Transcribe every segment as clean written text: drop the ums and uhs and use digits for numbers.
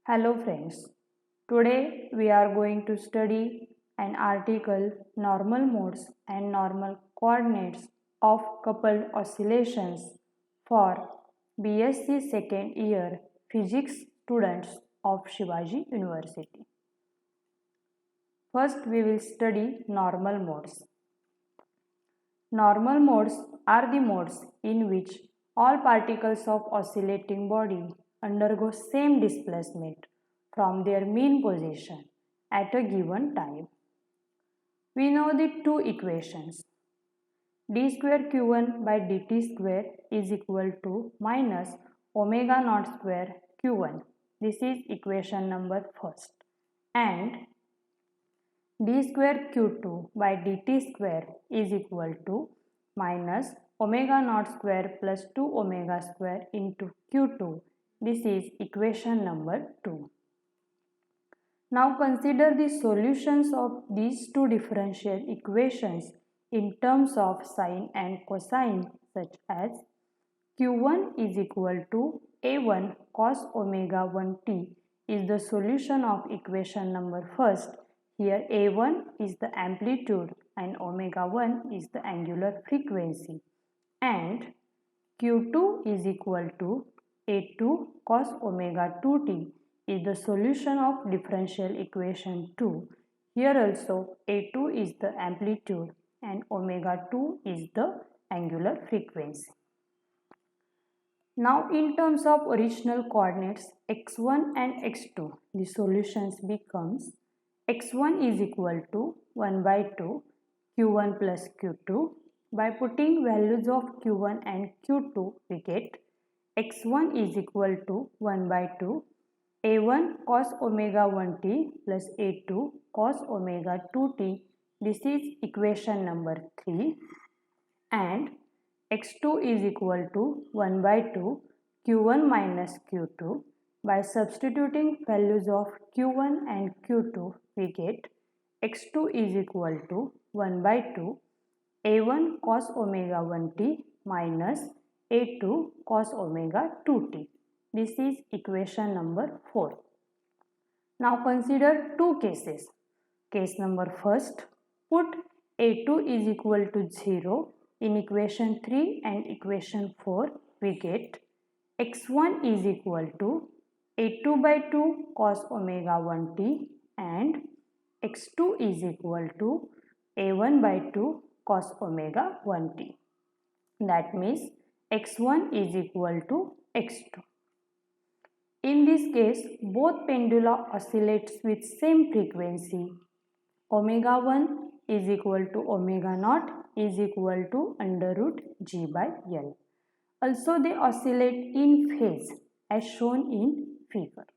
Hello friends, today we are going to study an article Normal Modes and Normal Coordinates of Coupled Oscillations for BSc second year physics students of Shivaji University. First we will study normal modes. Normal modes are the modes in which all particles of oscillating body undergo same displacement from their mean position at a given time. We know the two equations. d square q1 by dt square is equal to minus omega naught square q1. This is equation number first. And d square q2 by dt square is equal to minus omega naught square plus 2 omega square into q2. This is equation number 2. Now consider the solutions of these two differential equations in terms of sine and cosine, such as q1 is equal to a1 cos omega 1t is the solution of equation number first. Here a1 is the amplitude and omega 1 is the angular frequency, and q2 is equal to a2 cos omega 2t is the solution of differential equation 2. Here also a2 is the amplitude and omega 2 is the angular frequency. Now in terms of original coordinates x1 and x2, the solutions becomes x1 is equal to 1 by 2 q1 plus q2. By putting values of q1 and q2, we get x1 is equal to 1 by 2 a1 cos omega 1t plus a2 cos omega 2t. This is equation number 3. And x2 is equal to 1 by 2 q1 minus q2. By substituting values of q1 and q2, we get x2 is equal to 1 by 2 a1 cos omega 1t minus a2 cos omega 2t. This is equation number 4. Now consider two cases. Case number first, put a2 is equal to 0 in equation 3 and equation 4. We get x1 is equal to a2 by 2 cos omega 1t and x2 is equal to a1 by 2 cos omega 1t. That means x1 is equal to x2. In this case, both pendula oscillates with same frequency. Omega 1 is equal to omega naught is equal to under root g by L. Also they oscillate in phase as shown in figure.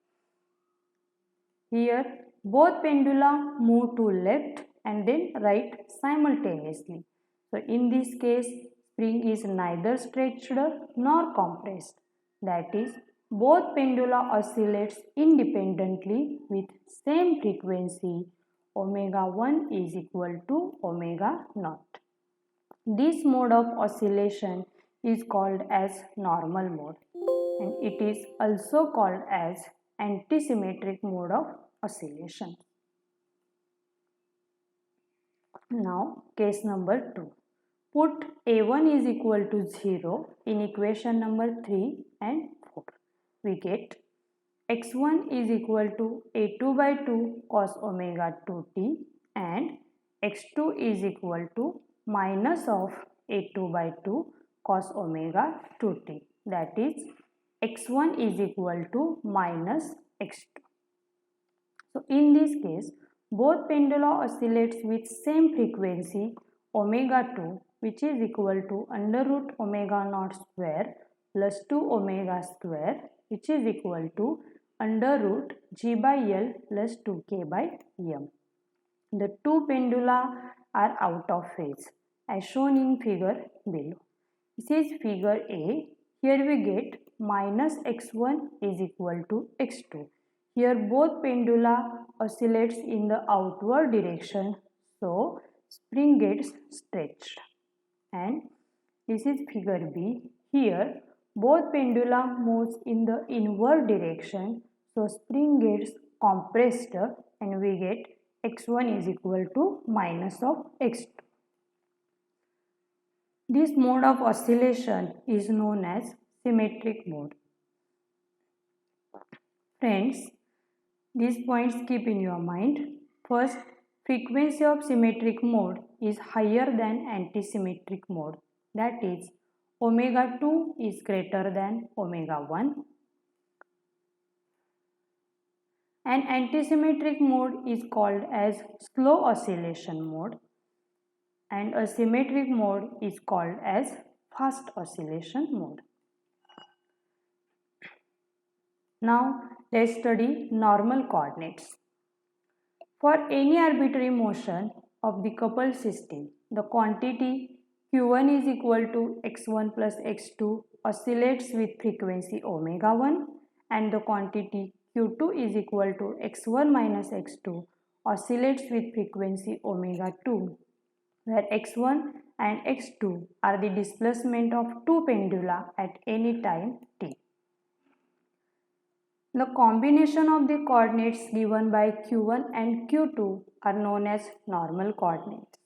Here both pendula move to left and then right simultaneously. So in this case, spring is neither stretched nor compressed. That is, both pendula oscillates independently with same frequency. Omega 1 is equal to omega naught. This mode of oscillation is called as normal mode, and it is also called as antisymmetric mode of oscillation. Now case number 2. Put a1 is equal to 0 in equation number 3 and 4. We get x1 is equal to a2 by 2 cos omega 2t and x2 is equal to minus of a2 by 2 cos omega 2t. That is, x1 is equal to minus x2. So in this case, both pendula oscillates with same frequency omega 2, which is equal to under root omega naught square plus 2 omega square, which is equal to under root g by L plus 2k by m. The two pendula are out of phase as shown in figure below. This is figure A. Here we get minus x1 is equal to x2. Here both pendula oscillates in the outward direction, so spring gets stretched. And this is figure B. Here both pendula moves in the inward direction, So spring gets compressed and we get x1 is equal to minus of x2. This mode of oscillation is known as symmetric mode. Friends, these points keep in your mind. First, frequency of symmetric mode is higher than antisymmetric mode. That is, omega 2 is greater than omega 1. An antisymmetric mode is called as slow oscillation mode and a symmetric mode is called as fast oscillation mode. Now let's study normal coordinates. For any arbitrary motion of the coupled system, the quantity q1 is equal to x1 plus x2 oscillates with frequency omega 1 and the quantity q2 is equal to x1 minus x2 oscillates with frequency omega 2, where x1 and x2 are the displacement of two pendula at any time t. The combination of the coordinates given by q1 and q2 are known as normal coordinates.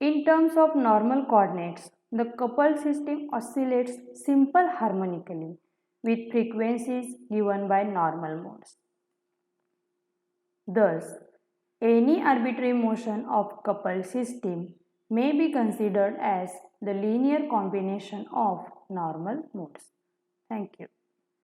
In terms of normal coordinates, the coupled system oscillates simple harmonically with frequencies given by normal modes. Thus, any arbitrary motion of coupled system may be considered as the linear combination of normal modes. Thank you.